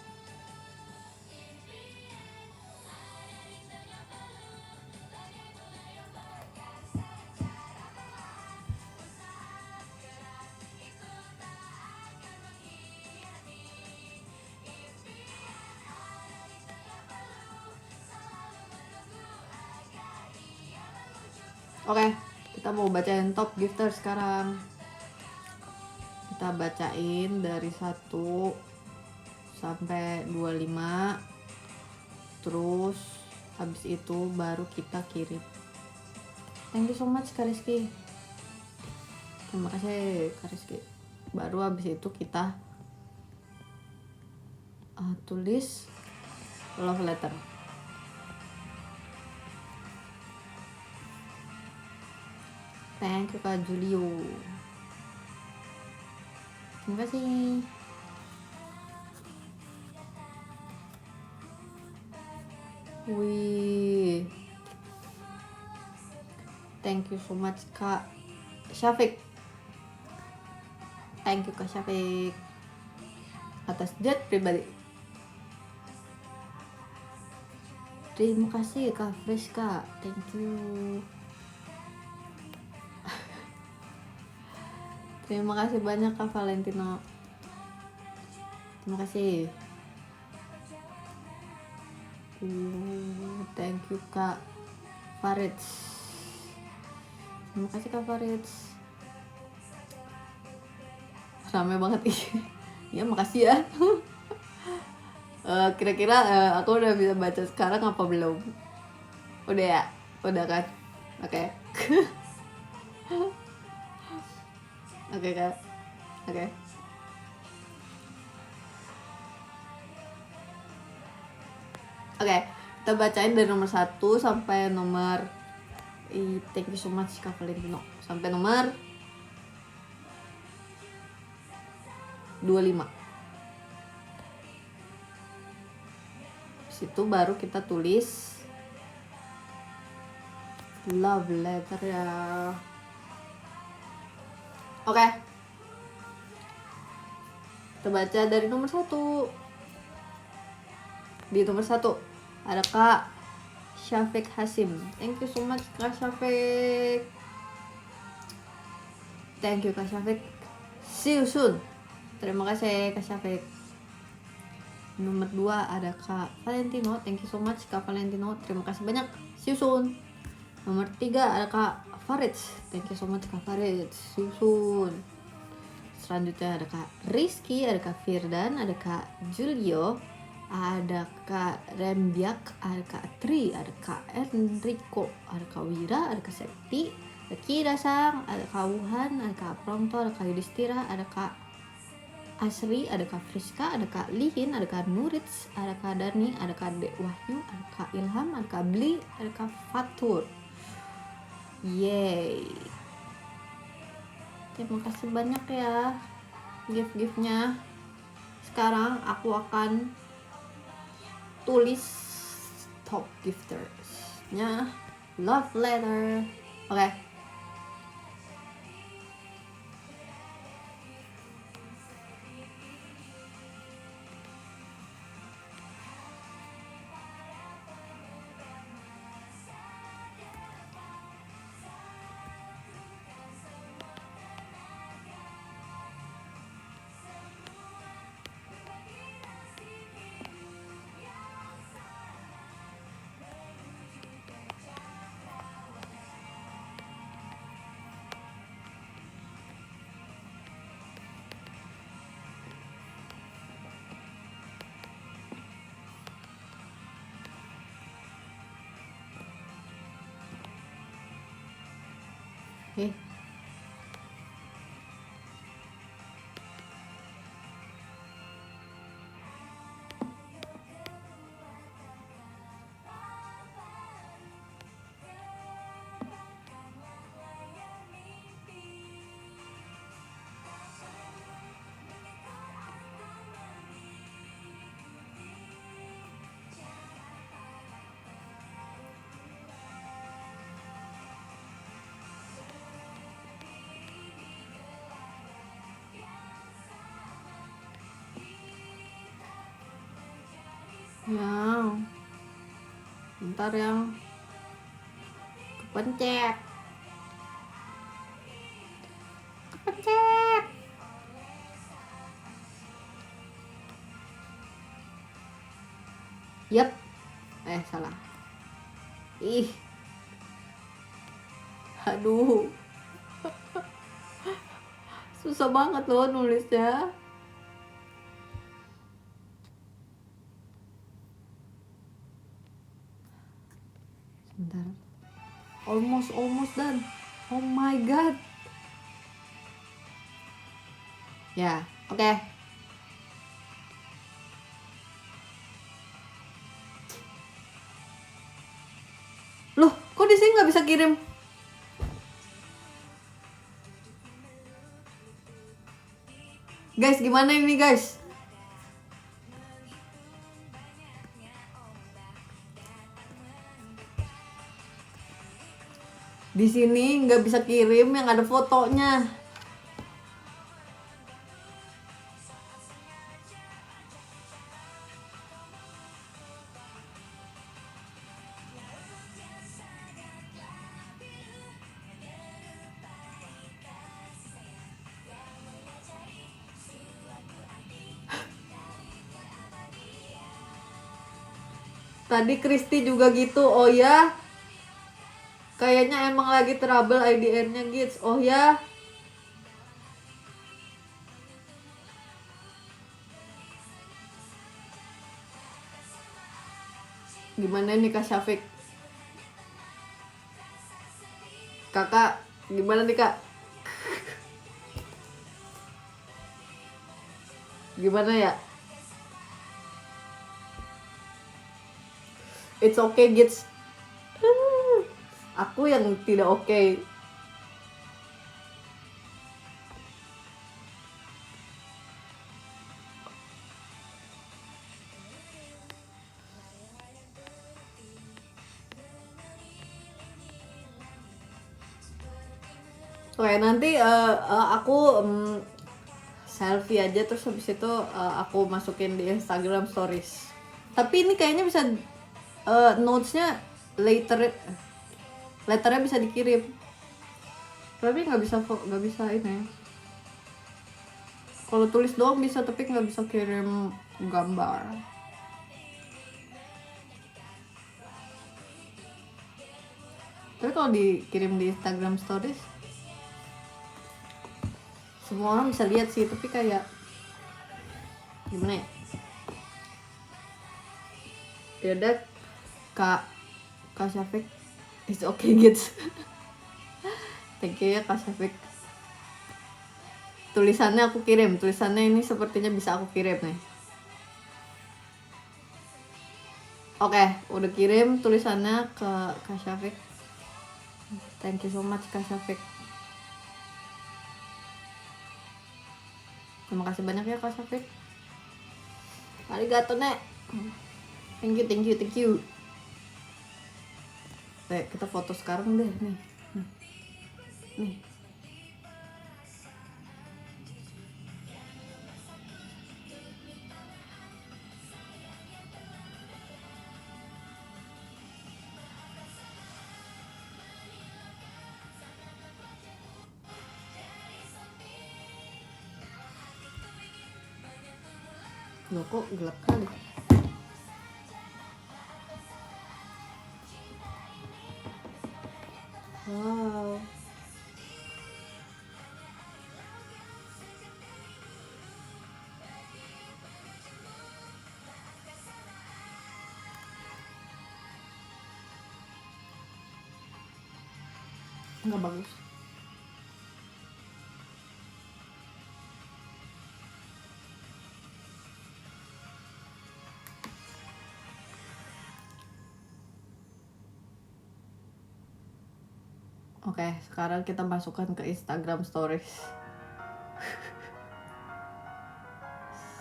Oke, kita mau bacain top gifter sekarang. Kita bacain dari 1 sampai 25. Terus habis itu baru kita kirim. Thank you so much Kak Rizky. Terima kasih Kak Rizky. Baru habis itu kita tulis love letter. Thank you Kak Julio. Terima kasih. Wih. Thank you so much Kak Syafiq. Thank you Kak Syafiq atas jet pribadi. Terima kasih Kak Friska. Thank you. Terima kasih banyak Kak Valentino. Terima kasih. Thank you Kak Farid. Terima kasih Kak Farid. Ramai banget ini. Ya makasih ya. Kira-kira aku udah bisa baca sekarang apa belum? Udah ya? Udah kan? Oke. Oke Kak. Oke. Oke, kita bacain dari nomor 1 sampai nomor thank you so much Kak Valentino. Sampai nomor 25. Situ baru kita tulis love letter ya. Oke. Kita baca dari nomor 1. Di nomor 1 ada Kak Syafiq Hasim. Thank you so much Kak Syafiq. Thank you Kak Syafiq. See you soon. Terima kasih Kak Syafiq. Nomor 2 ada Kak Valentino. Thank you so much Kak Valentino. Terima kasih banyak. See you soon. Nomor 3 ada Kak Farid. Thank you so much Kak Farid. See you soon. Selanjutnya ada Kak Rizky, ada Kak Firdan, ada Kak Julio, ada Kak Rembiak, ada Kak Tri, ada Kak Enrico, ada Kak Wira, ada Kak Septi, ada Kira Sang, ada Kak Wuhan, ada Kak Promto, ada Kak Yudhistira, ada Kak Asri, ada Kak Friska, ada Kak Lihin, ada Kak Nurits, ada Kak Dani, ada Kak Dek Wahyu, ada Kak Ilham, ada Kak Bli, ada Kak Fatur. Yeay. Terima kasih banyak ya gift-giftnya. Sekarang aku akan tulis top giftersnya love letter. Oke. Oke. Ya, bentar yang kepencet. Yap. Salah. Ih. Aduh. Susah banget loh nulisnya. Sebentar. Almost done. Oh my god. Ya, oke. Loh, kok di sini nggak bisa kirim? Guys, gimana ini guys? Di sini nggak bisa kirim yang ada fotonya. Tadi Kristi juga gitu. Oh ya, kayaknya emang lagi trouble IDN-nya Gits. Oh ya, gimana nih Kak Syafiq? Kakak, gimana nih Kak? Gimana ya? It's okay Gits. Aku yang tidak oke. Oke, nanti aku selfie aja, terus habis itu aku masukin di Instagram Stories. Tapi ini kayaknya bisa notesnya letternya bisa dikirim. Tapi nggak bisa ini. Kalau tulis doang bisa, tapi nggak bisa kirim gambar. Tapi kalau dikirim di Instagram Stories, semua orang bisa lihat sih, tapi kayak gimana ya? Yaudah, Kak Syafiq, it's okay gitu. Thank you ya Kak Syafiq. Tulisannya aku kirim, tulisannya ini sepertinya bisa aku kirim nih. Oke, udah kirim tulisannya ke Kak Syafiq. Thank you so much Kak Syafiq. Terima kasih banyak ya Kak Syafiq. Arigato nek. Thank you. Kita foto sekarang deh nih. Nih. Loh kok gelap kali. Wow. Nggak bagus. Oke, sekarang kita masukkan ke Instagram Stories.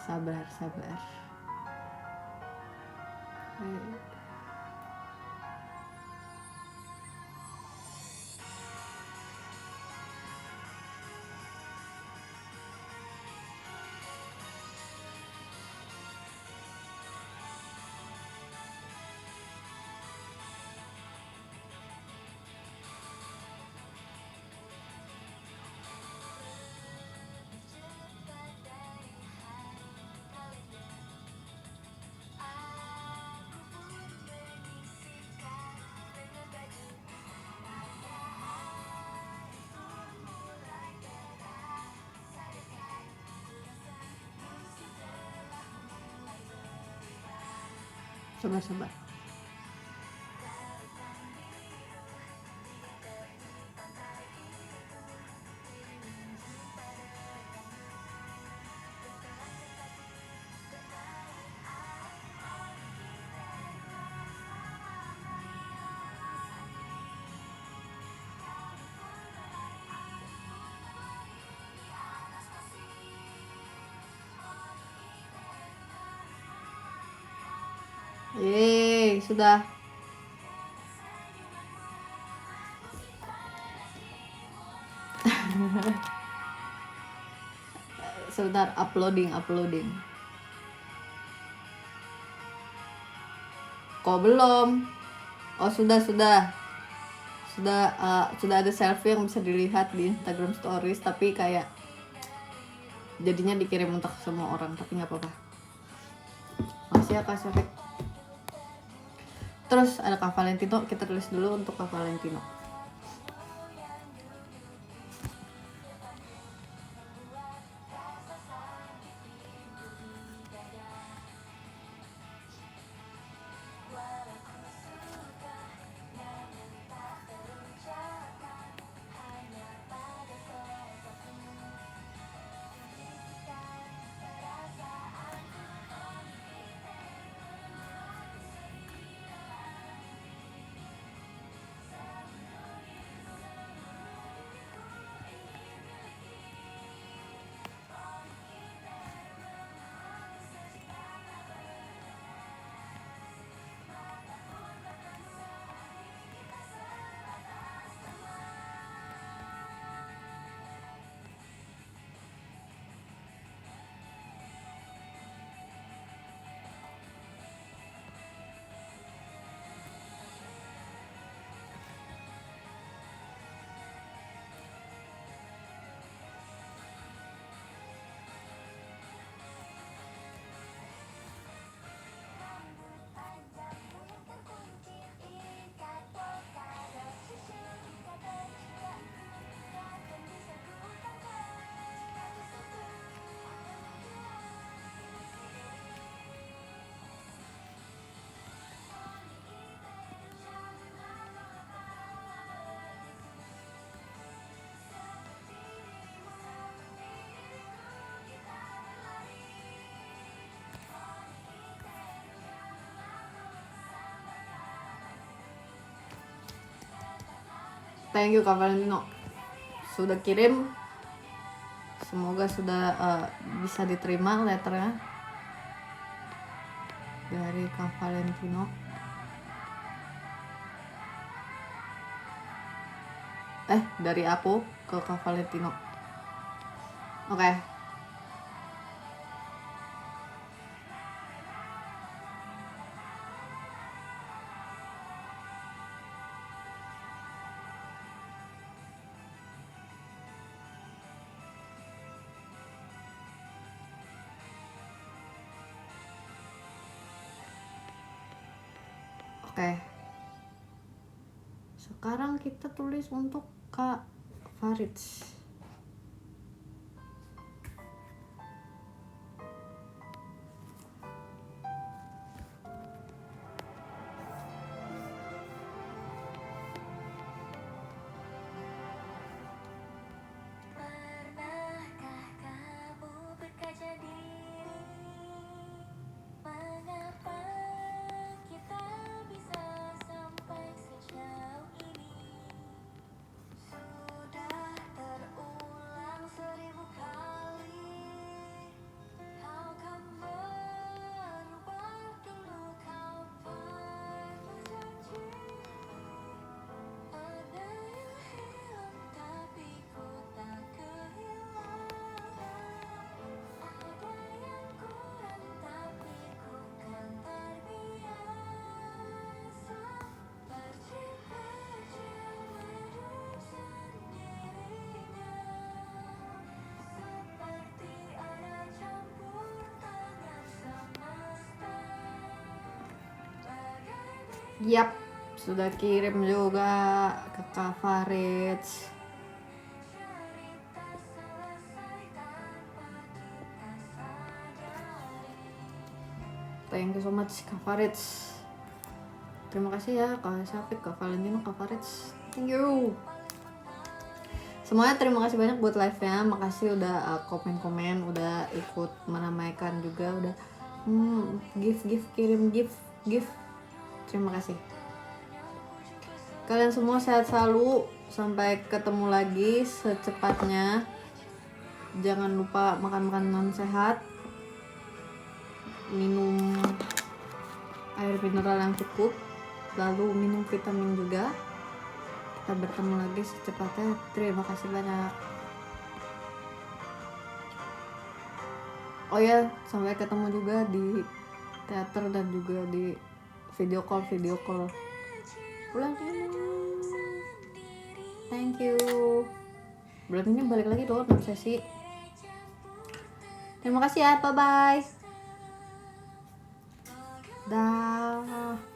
Sabar. Sabar. Yeay, sudah. Sebentar, uploading. Kok belum? Oh, sudah ada selfie yang bisa dilihat di Instagram Stories, tapi kayak jadinya dikirim untuk semua orang, tapi nggak apa-apa. Makasih ya Kak Syafik. Terus ada Kak Valentino, kita tulis dulu untuk Kak Valentino. Thank you Kak Valentino, sudah kirim. Semoga sudah bisa diterima letternya dari Kak Valentino. Dari aku ke Kak Valentino. Oke. Oke. Sekarang kita tulis untuk Kak Farid. Yap, sudah kirim juga ke Kak Farid. Thank you so much Kak Farid. Terima kasih ya Kak Syafik, Kak Valentino, Kak Farid. Thank you. Semuanya terima kasih banyak buat live-nya. Makasih udah komen-komen, udah ikut meramaikan juga, udah kirim gift. Terima kasih. Kalian semua sehat selalu. Sampai ketemu lagi secepatnya. Jangan lupa makan makanan sehat. Minum air mineral yang cukup, lalu minum vitamin juga. Kita bertemu lagi secepatnya. Terima kasih banyak. Oh ya, sampai ketemu juga di teater dan juga di video call. Pulang ini. Thank you. Berarti ini balik lagi dong sesi. Terima kasih ya, bye bye. Dah.